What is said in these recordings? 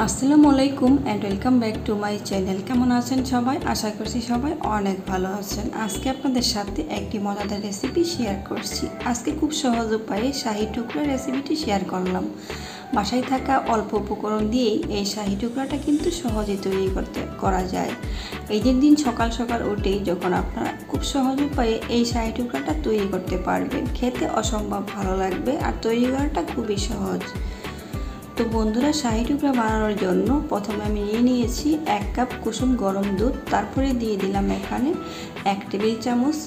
আসসালামু আলাইকুম and welcome back to my channel. কেমন আছেন সবাই? আশা করছি সবাই অনেক ভালো আছেন। আজকে আপনাদের সাথে একটি মজাদার রেসিপি শেয়ার করছি। আজকে খুব সহজ উপায়ে শাহি টুকরা রেসিপিটি শেয়ার করলাম। বাসায় থাকা অল্প উপকরণ দিয়েই এই শাহি টুকরাটা কিন্তু সহজে তৈরি করা যায়। ঈদের দিন সকাল সকাল উঠেই যখন আপনারা খুব সহজ উপায়ে এই শাহি টুকরাটা তৈরি করতে পারবেন, খেতে অসম্ভব ভালো লাগবে আর তৈরি করাটা খুবই সহজ। তো বন্ধুরা, শাহি টুকরা বানানোর জন্য প্রথমে আমি নিয়েছি 1 কাপ কুসুম গরম দুধ। তারপরে দিয়ে দিলাম এখানে 1 টেবিল চামচ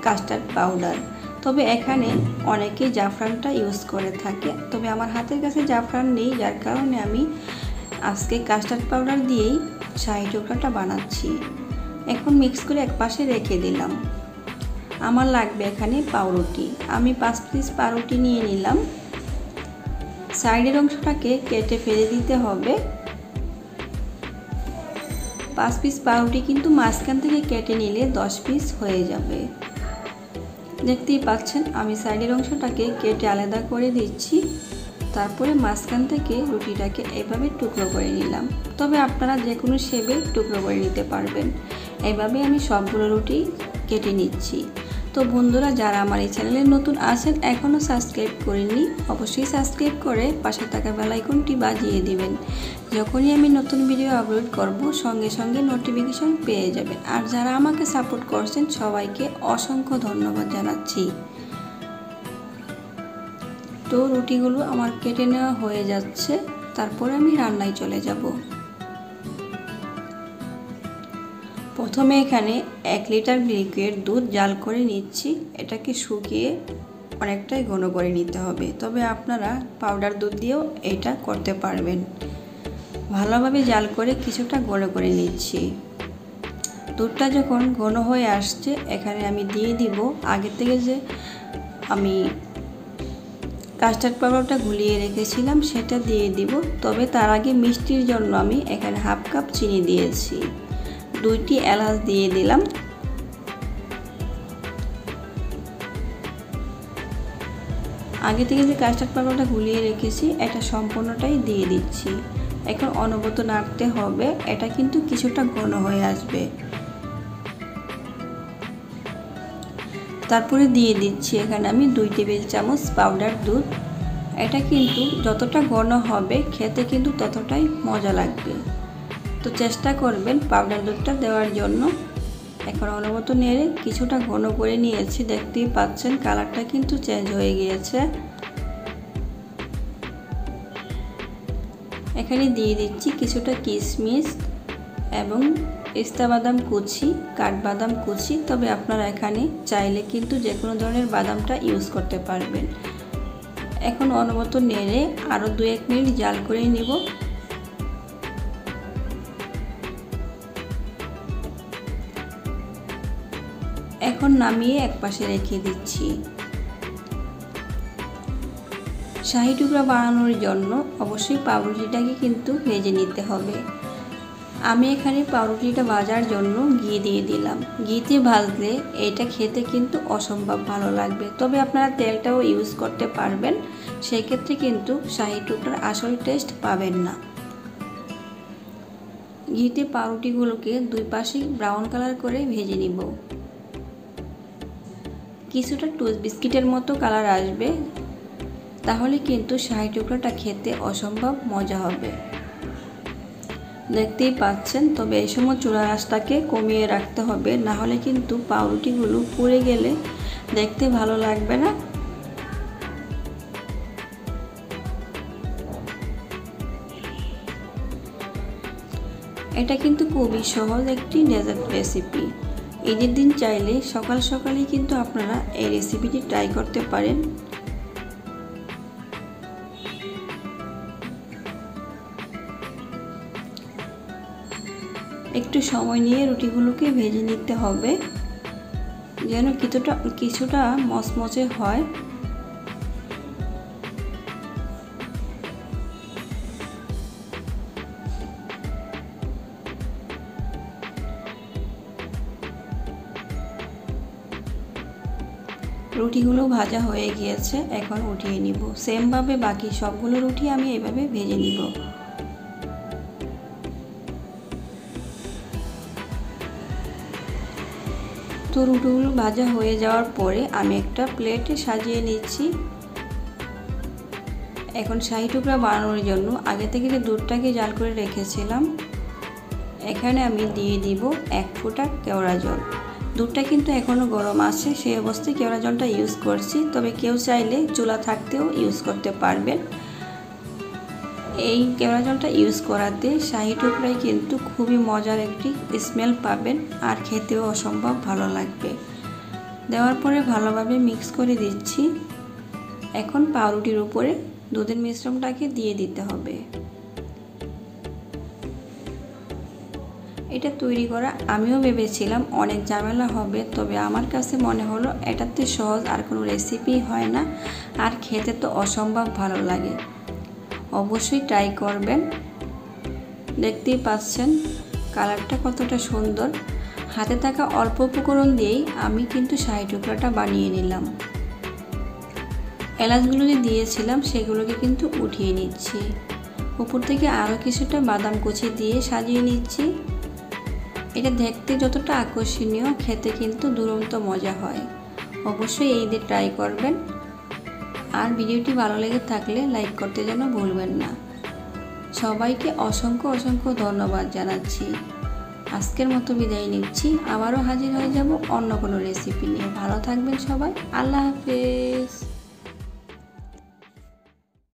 কাস্টার্ড পাউডার। তবে এখানে অনেকেই জাফরানটা ইউজ করে থাকে, তবে আমার হাতের কাছে জাফরান নেই, যার কারণে আমি আজকে কাস্টার্ড পাউডার দিয়েই শাহি টুকরাটা বানাচ্ছি। এখন মিক্স করে এক পাশে রেখে দিলাম। আমার লাগবে এখানে পাউরুটি। আমি 5 পিস পাউরুটি নিয়ে নিলাম। সাইডের অংশটাকে কেটে ফেলে দিতে হবে। 5 পিস পাউরুটি কিন্তু মাঝখান থেকে কেটে নিলে 10 পিস হয়ে যাবে। দেখতেই পাচ্ছেন আমি সাইডের অংশটাকে কেটে আলাদা করে দিচ্ছি। তারপরে মাঝখান থেকে রুটিটাকে এভাবে টুকরো করে নিলাম। তবে আপনারা যে কোনো শেপে টুকরো করে নিতে পারবেন। এইভাবে আমি সবগুলো রুটি কেটে নিচ্ছি। তো বন্ধুরা, যারা আমার এই চ্যানেলে নতুন আছেন, এখনও সাবস্ক্রাইব করেননি, অবশ্যই সাবস্ক্রাইব করে পাশে থাকা বেল আইকনটি বাজিয়ে দিবেন। যখনই আমি নতুন ভিডিও আপলোড করব সঙ্গে সঙ্গে নোটিফিকেশন পেয়ে যাবেন। আর যারা আমাকে সাপোর্ট করছেন সবাইকে অসংখ্য ধন্যবাদ জানাচ্ছি। তো রুটিগুলো আমার কেটে নেওয়া হয়ে যাচ্ছে। তারপরে আমি রান্নায় চলে যাব। প্রথমে এখানে 1 লিটার লিকুইড দুধ জাল করে নিচ্ছি। এটাকে শুকিয়ে অনেকটাই ঘন করে নিতে হবে, তবে আপনারা পাউডার দুধ দিয়েও এটা করতে পারবেন। ভালোভাবে জাল করে কিছুটা ঘন করে নিচ্ছি। দুধটা যখন ঘন হয়ে আসছে, এখানে আমি দিয়ে দিব আগে থেকে যে আমি কাস্টার্ড পাউডারটা গুলিয়ে রেখেছিলাম সেটা দিয়ে দিব। তবে তার আগে মিষ্টির জন্য আমি এখানে হাফ কাপ চিনি দিয়েছি। 2টি এলাচ দিয়ে দিলাম। আগে থেকে যে কাস্টার্ড পাউডারটা গুলিয়ে রেখেছি এটা সম্পূর্ণটাই দিয়ে দিচ্ছি। এখন অনবরত নাড়তে হবে, এটা কিন্তু কিছুটা ঘন হয়ে আসবে। তারপরে দিয়ে দিচ্ছি এখানে আমি 2 টেবিল চামচ পাউডার দুধ। এটা কিন্তু যতটা ঘন হবে খেতে কিন্তু ততটাই মজা লাগবে। তো চেষ্টা করবেন পাউডার দুধটা দেওয়ার জন্য। এখন অনবরত নেড়ে কিছুটা ঘন করে নিয়েছি। দেখতেই পাচ্ছেন কালারটা কিন্তু চেঞ্জ হয়ে গিয়েছে। এখানে দিয়ে দিচ্ছি কিছুটা কিশমিশ এবং পেস্তা বাদাম কুচি, কাঠবাদাম কুচি। তবে আপনারা এখানে চাইলে কিন্তু যে কোনো ধরনের বাদামটা ইউজ করতে পারবেন। এখন অনবরত নেড়ে আরও 2-1 মিনিট জাল করে নেব। এখন নামিয়ে একপাশে রেখে দিচ্ছি। শাহি টুকরা বানানোর জন্য অবশ্যই পাউরুটিটাকে কিন্তু ভেজে নিতে হবে। আমি এখানে পাউরুটিটা ভাজার জন্য ঘি দিয়ে দিলাম। ঘিতে ভাজলে এটা খেতে কিন্তু অসম্ভব ভালো লাগবে। তবে আপনারা তেলটাও ইউজ করতে পারবেন, সেই ক্ষেত্রে কিন্তু শাহি টুকরার আসল টেস্ট পাবেন না। ঘিতে পাউরুটিগুলোকে 2 পাশেই ব্রাউন কালার করে ভেজে নিব। কিছুটা টোস্ট বিস্কিটের মতো কালার আসবে, তাহলে কিন্তু শাহি টুকরাটা খেতে অসম্ভব মজা হবে। দেখতেই পাচ্ছেন। তবে এই সময় চুলার আঁচটাকে কমিয়ে রাখতে হবে, না হলে কিন্তু পাউরুটিগুলো পুড়ে গেলে দেখতে ভালো লাগবে না। এটা কিন্তু খুবই সহজ একটি ডেজার্ট রেসিপি। ঈদের দিন চাইলে সকাল সকালেই কিন্তু আপনারা এই রেসিপিটি ট্রাই করতে পারেন। একটু সময় নিয়ে রুটিগুলোকে ভেজে নিতে হবে যেন কিছুটা মচমচে হয়। রুটিগুলো ভাজা হয়ে গিয়েছে, এখন উঠিয়ে নিব। সেমভাবে বাকি সবগুলো রুটি আমি এভাবে ভেজে নিব। তো রুটিগুলো ভাজা হয়ে যাওয়ার পরে আমি একটা প্লেটে সাজিয়ে নিচ্ছি। এখন শাহি টুকরা বানানোর জন্য আগে থেকে যে দুধটাকে জাল করে রেখেছিলাম, এখানে আমি দিয়ে দিব 1 ফোঁটা কেওড়া জল। দুধটা কিন্তু এখনও গরম আছে, সেই অবস্থায় কেওড়া জলটা ইউজ করছি, তবে কেউ চাইলে চুলা থাকতেও ইউজ করতে পারবেন। এই কেওড়া জলটা ইউজ করাতে শাহি টুকরায় কিন্তু খুবই মজার একটি স্মেল পাবেন, আর খেতেও অসম্ভব ভালো লাগবে। দেওয়ার পরে ভালোভাবে মিক্স করে দিচ্ছি। এখন পাউরুটির উপরে দুধের মিশ্রণটাকে দিয়ে দিতে হবে। এটা তৈরি করা আমিও ভেবেছিলাম অনেক ঝামেলা হবে, তবে আমার কাছে মনে হলো এটাতে সহজ আর কোনো রেসিপি হয় না, আর খেতে তো অসম্ভব ভালো লাগে। অবশ্যই ট্রাই করবেন। দেখতেই পাচ্ছেন কালারটা কতটা সুন্দর। হাতে থাকা অল্প উপকরণ দিয়েই আমি কিন্তু শাহি টুকরাটা বানিয়ে নিলাম। এলাচগুলো যে দিয়েছিলাম সেগুলোকে কিন্তু উঠিয়ে নিচ্ছি। উপর থেকে আরও কিছুটা বাদাম কুচি দিয়ে সাজিয়ে নিচ্ছি। এটা দেখতে যতটা আকর্ষণীয়, খেতে কিন্তু দুরন্ত মজা হয়। অবশ্যই এই দিয়ে ট্রাই করবেন। আর ভিডিওটি ভালো লেগে থাকলে লাইক করতে যেন ভুলবেন না। সবাইকে অসংখ্য অসংখ্য ধন্যবাদ জানাচ্ছি। আজকের মতো বিদায় নিচ্ছি। আবারও হাজির হয়ে যাব অন্য কোনো রেসিপি নিয়ে। ভালো থাকবেন সবাই। আল্লাহ হাফেজ।